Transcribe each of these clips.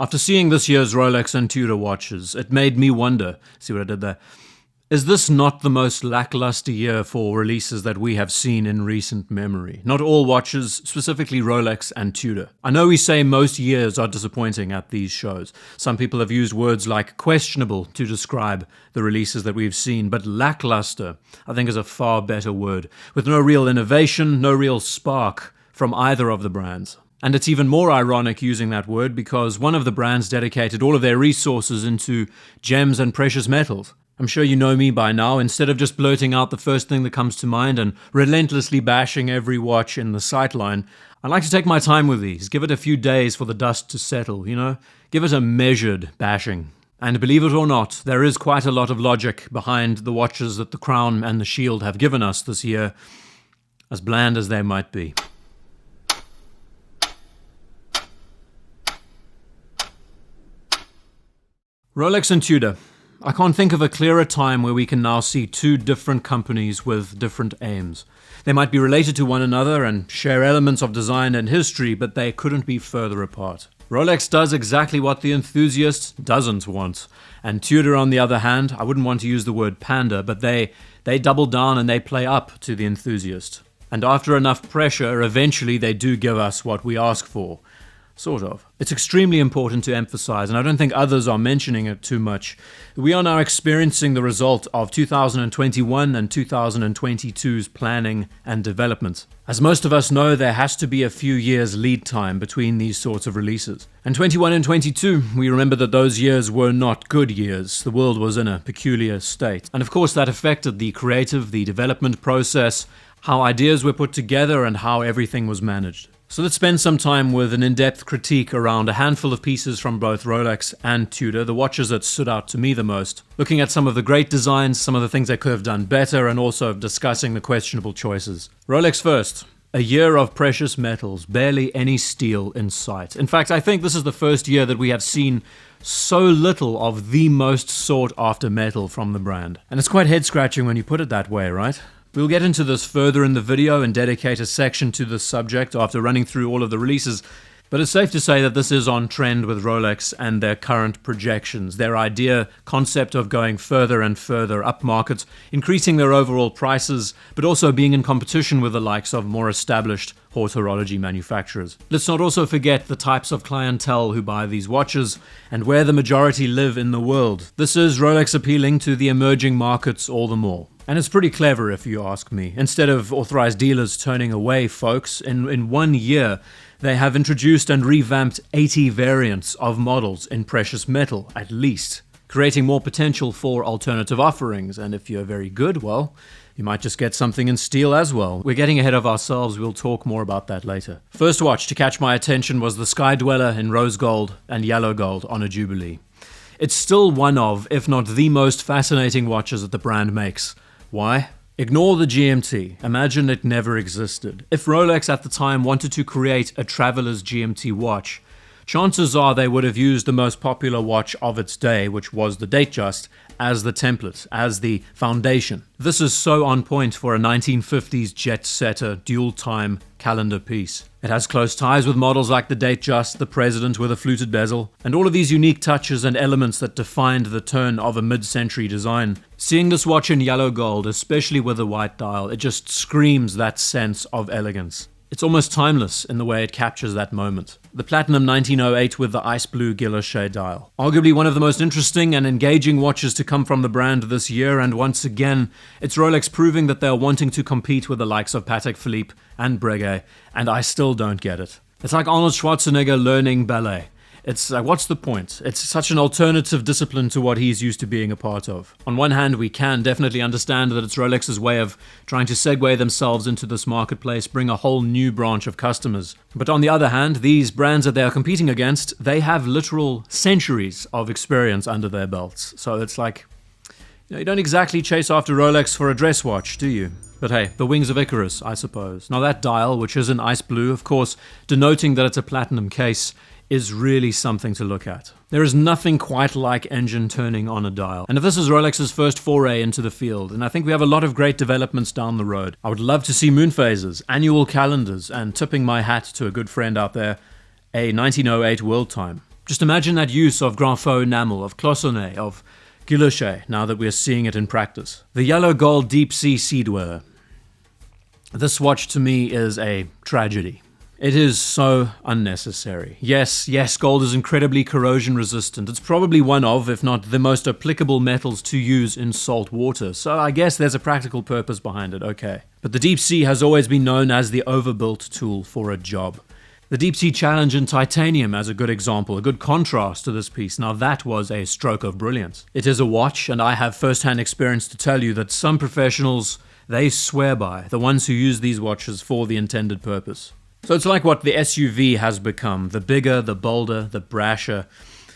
After seeing this year's Rolex and Tudor watches, it made me wonder, see what I did there, is this not the most lackluster year for releases that we have seen in recent memory? Not all watches, specifically Rolex and Tudor. I know we say most years are disappointing at these shows. Some people have used words like questionable to describe the releases that we've seen, but lackluster, I think, is a far better word, with no real innovation, no real spark from either of the brands. And it's even more ironic using that word because one of the brands dedicated all of their resources into gems and precious metals. I'm sure you know me by now. Instead of just blurting out the first thing that comes to mind and relentlessly bashing every watch in the sightline, I like to take my time with these, give it a few days for the dust to settle, give it a measured bashing. And believe it or not, there is quite a lot of logic behind the watches that the Crown and the Shield have given us this year, as bland as they might be. Rolex and Tudor. I can't think of a clearer time where we can now see two different companies with different aims. They might be related to one another and share elements of design and history, but they couldn't be further apart. Rolex does exactly what the enthusiast doesn't want. And Tudor, on the other hand, I wouldn't want to use the word pander, but they double down and they play up to the enthusiast. And after enough pressure, eventually they do give us what we ask for. Sort of. It's extremely important to emphasize, and I don't think others are mentioning it too much. We are now experiencing the result of 2021 and 2022's planning and development. As most of us know, there has to be a few years lead time between these sorts of releases. And 21 and 22, we remember that those years were not good years. The world was in a peculiar state. And of course that affected the creative, the development process, how ideas were put together and how everything was managed. So let's spend some time with an in-depth critique around a handful of pieces from both Rolex and Tudor, the watches that stood out to me the most, looking at some of the great designs, some of the things they could have done better, and also discussing the questionable choices. Rolex first. A year of precious metals, barely any steel in sight. In fact, I think this is the first year that we have seen so little of the most sought-after metal from the brand. And it's quite head-scratching when you put it that way, right? We'll get into this further in the video and dedicate a section to this subject after running through all of the releases, but it's safe to say that this is on trend with Rolex and their current projections, their concept of going further and further up market, increasing their overall prices, but also being in competition with the likes of more established haute horology manufacturers. Let's not also forget the types of clientele who buy these watches and where the majority live in the world. This is Rolex appealing to the emerging markets all the more. And it's pretty clever if you ask me. Instead of authorized dealers turning away folks, in 1 year they have introduced and revamped 80 variants of models in precious metal at least, creating more potential for alternative offerings. And if you're very good, well, you might just get something in steel as well. We're getting ahead of ourselves, we'll talk more about that later. First watch to catch my attention was the Sky-Dweller in rose gold and yellow gold on a Jubilee. It's still one of, if not the most fascinating watches that the brand makes. Why? Ignore the GMT. Imagine it never existed. If Rolex at the time wanted to create a traveler's GMT watch, chances are they would have used the most popular watch of its day, which was the Datejust, as the template, as the foundation. This is so on point for a 1950s jet-setter dual-time calendar piece. It has close ties with models like the Datejust, the President with a fluted bezel, and all of these unique touches and elements that defined the turn of a mid-century design. Seeing this watch in yellow gold, especially with a white dial, it just screams that sense of elegance. It's almost timeless in the way it captures that moment. The Platinum 1908 with the ice blue guilloche dial. Arguably one of the most interesting and engaging watches to come from the brand this year, and once again, it's Rolex proving that they're wanting to compete with the likes of Patek Philippe and Breguet, and I still don't get it. It's like Arnold Schwarzenegger learning ballet. It's like, what's the point? It's such an alternative discipline to what he's used to being a part of. On one hand, we can definitely understand that it's Rolex's way of trying to segue themselves into this marketplace, bring a whole new branch of customers. But on the other hand, these brands that they are competing against, they have literal centuries of experience under their belts. So it's like, you don't exactly chase after Rolex for a dress watch, do you? But hey, the wings of Icarus, I suppose. Now that dial, which is in ice blue, of course, denoting that it's a platinum case, is really something to look at. There is nothing quite like engine turning on a dial. And if this is Rolex's first foray into the field, and I think we have a lot of great developments down the road. I would love to see moon phases, annual calendars, and tipping my hat to a good friend out there, a 1908 world time. Just imagine that use of grand faux enamel, of cloisonné, of guilloche, now that we're seeing it in practice. The yellow gold Deepsea Sea-Dweller. This watch to me is a tragedy. It is so unnecessary. Yes, gold is incredibly corrosion resistant. It's probably one of, if not the most applicable metals to use in salt water. So I guess there's a practical purpose behind it, okay. But the Deepsea has always been known as the overbuilt tool for a job. The Deepsea Challenge in titanium as a good example, a good contrast to this piece. Now that was a stroke of brilliance. It is a watch, and I have first-hand experience to tell you that some professionals, they swear by, the ones who use these watches for the intended purpose. So it's like what the SUV has become. The bigger, the bolder, the brasher,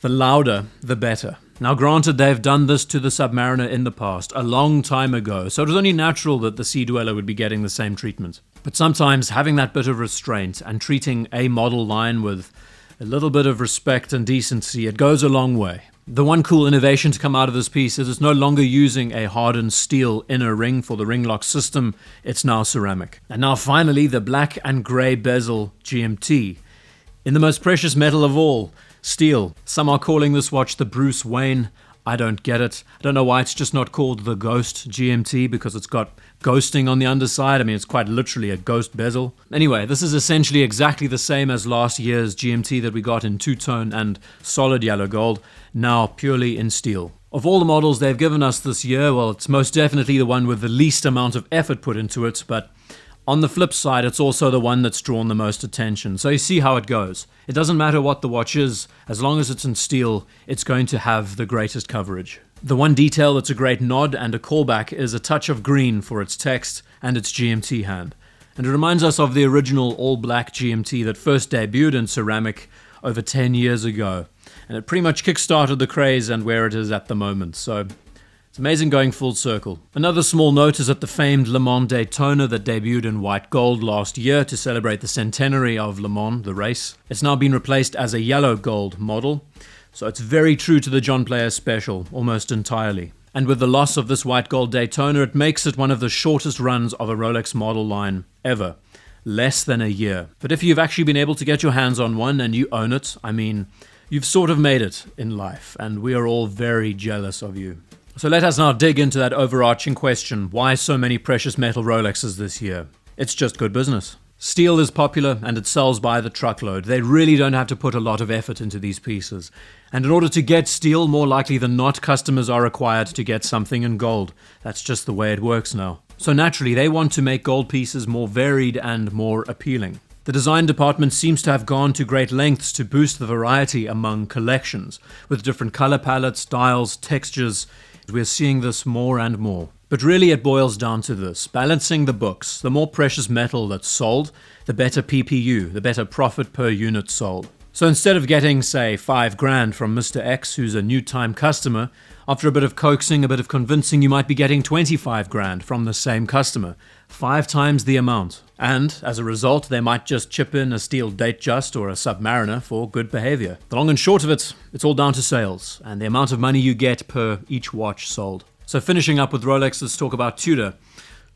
the louder, the better. Now granted, they've done this to the Submariner in the past, a long time ago, so it was only natural that the Sea-Dweller would be getting the same treatment. But sometimes having that bit of restraint and treating a model line with a little bit of respect and decency, it goes a long way. The one cool innovation to come out of this piece is it's no longer using a hardened steel inner ring for the ring lock system, it's now ceramic. And now finally, the black and grey bezel GMT. In the most precious metal of all, steel. Some are calling this watch the Bruce Wayne. I don't get it. I don't know why it's just not called the Ghost GMT, because it's got ghosting on the underside. I mean, it's quite literally a ghost bezel. Anyway, this is essentially exactly the same as last year's GMT that we got in two-tone and solid yellow gold, now purely in steel. Of all the models they've given us this year, well, it's most definitely the one with the least amount of effort put into it, but on the flip side, it's also the one that's drawn the most attention. So you see how it goes. It doesn't matter what the watch is, as long as it's in steel, it's going to have the greatest coverage. The one detail that's a great nod and a callback is a touch of green for its text and its GMT hand. And it reminds us of the original all-black GMT that first debuted in ceramic over 10 years ago. And it pretty much kickstarted the craze and where it is at the moment. So it's amazing going full circle. Another small note is that the famed Le Mans Daytona that debuted in white gold last year to celebrate the centenary of Le Mans, the race, it's now been replaced as a yellow gold model. So it's very true to the John Player Special, almost entirely. And with the loss of this white gold Daytona, it makes it one of the shortest runs of a Rolex model line ever. Less than a year. But if you've actually been able to get your hands on one and you own it, I mean, you've sort of made it in life, and we are all very jealous of you. So let us now dig into that overarching question, why so many precious metal Rolexes this year? It's just good business. Steel is popular and it sells by the truckload. They really don't have to put a lot of effort into these pieces. And in order to get steel, more likely than not, customers are required to get something in gold. That's just the way it works now. So naturally, they want to make gold pieces more varied and more appealing. The design department seems to have gone to great lengths to boost the variety among collections, with different color palettes, styles, textures. We're seeing this more and more. But really it boils down to this, balancing the books. The more precious metal that's sold, the better PPU, the better profit per unit sold. So instead of getting, say, $5,000 from Mr. X, who's a new time customer, after a bit of coaxing, a bit of convincing, you might be getting $25,000 from the same customer. 5 times the amount. And, as a result, they might just chip in a steel Datejust or a Submariner for good behavior. The long and short of it, it's all down to sales, and the amount of money you get per each watch sold. So finishing up with Rolex, let's talk about Tudor.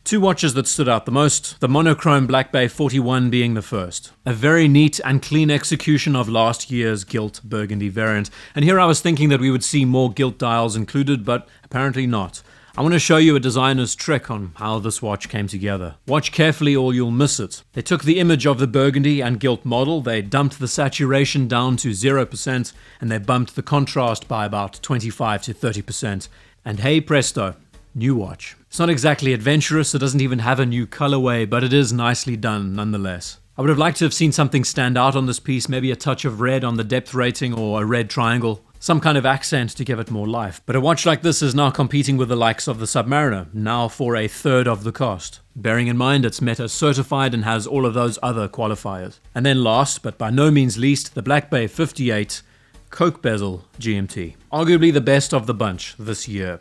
2 watches that stood out the most, the monochrome Black Bay 41 being the first. A very neat and clean execution of last year's gilt burgundy variant. And here I was thinking that we would see more gilt dials included, but apparently not. I want to show you a designer's trick on how this watch came together. Watch carefully or you'll miss it. They took the image of the burgundy and gilt model, they dumped the saturation down to 0%, and they bumped the contrast by about 25 to 30%. And hey presto, new watch. It's not exactly adventurous, it doesn't even have a new colorway, but it is nicely done nonetheless. I would have liked to have seen something stand out on this piece, maybe a touch of red on the depth rating or a red triangle. Some kind of accent to give it more life. But a watch like this is now competing with the likes of the Submariner, now for a third of the cost. Bearing in mind it's Meta certified and has all of those other qualifiers. And then last, but by no means least, the Black Bay 58 Coke Bezel GMT. Arguably the best of the bunch this year.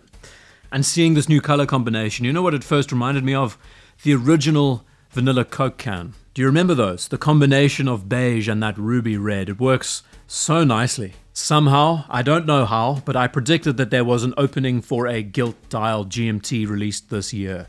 And seeing this new color combination, you know what it first reminded me of? The original vanilla Coke can. Do you remember those? The combination of beige and that ruby red. It works so nicely. Somehow, I don't know how, but I predicted that there was an opening for a gilt dial GMT released this year.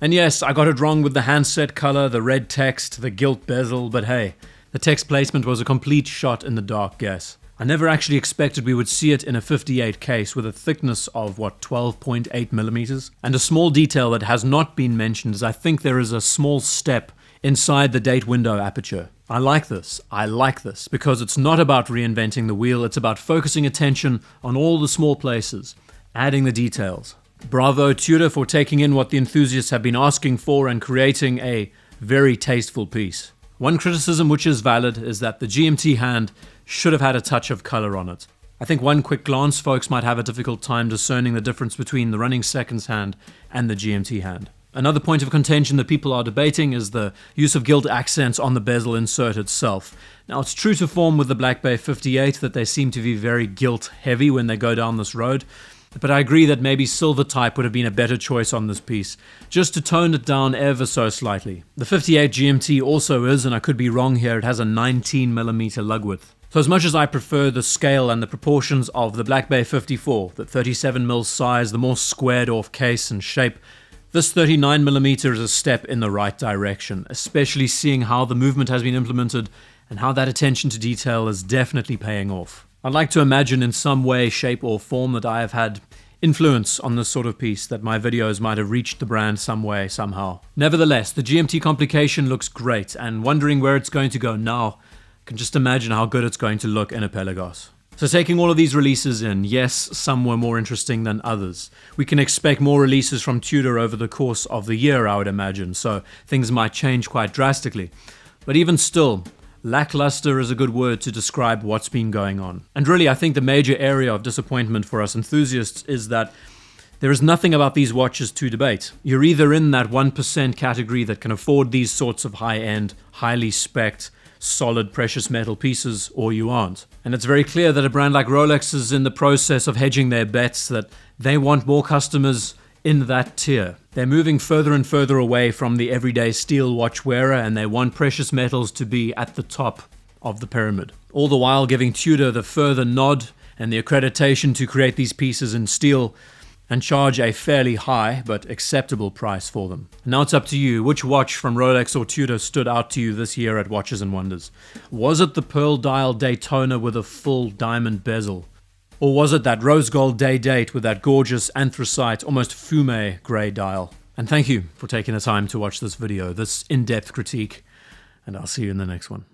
And yes, I got it wrong with the handset color, the red text, the gilt bezel, but hey, the text placement was a complete shot in the dark guess. I never actually expected we would see it in a 58 case with a thickness of, 12.8 millimeters. And a small detail that has not been mentioned is I think there is a small step inside the date window aperture. I like this, because it's not about reinventing the wheel, it's about focusing attention on all the small places, adding the details. Bravo Tudor for taking in what the enthusiasts have been asking for and creating a very tasteful piece. One criticism which is valid is that the GMT hand should have had a touch of color on it. I think one quick glance folks might have a difficult time discerning the difference between the running seconds hand and the GMT hand. Another point of contention that people are debating is the use of gilt accents on the bezel insert itself. Now, it's true to form with the Black Bay 58 that they seem to be very gilt heavy when they go down this road, but I agree that maybe silver type would have been a better choice on this piece, just to tone it down ever so slightly. The 58 GMT also is, and I could be wrong here, it has a 19mm lug width. So as much as I prefer the scale and the proportions of the Black Bay 54, the 37mm size, the more squared off case and shape, this 39mm is a step in the right direction, especially seeing how the movement has been implemented and how that attention to detail is definitely paying off. I'd like to imagine in some way, shape or form that I have had influence on this sort of piece, that my videos might have reached the brand some way, somehow. Nevertheless, the GMT complication looks great, and wondering where it's going to go now, I can just imagine how good it's going to look in a Pelagos. So taking all of these releases in, yes, some were more interesting than others. We can expect more releases from Tudor over the course of the year, I would imagine, so things might change quite drastically. But even still, lackluster is a good word to describe what's been going on. And really, I think the major area of disappointment for us enthusiasts is that there is nothing about these watches to debate. You're either in that 1% category that can afford these sorts of high-end, highly spec'd, solid precious metal pieces, or you aren't. And it's very clear that a brand like Rolex is in the process of hedging their bets, that they want more customers in that tier. They're moving further and further away from the everyday steel watch wearer, and they want precious metals to be at the top of the pyramid. All the while giving Tudor the further nod and the accreditation to create these pieces in steel and charge a fairly high but acceptable price for them. Now it's up to you. Which watch from Rolex or Tudor stood out to you this year at Watches and Wonders? Was it the pearl dial Daytona with a full diamond bezel? Or was it that rose gold day date with that gorgeous anthracite, almost fume grey dial? And thank you for taking the time to watch this video, this in-depth critique, and I'll see you in the next one.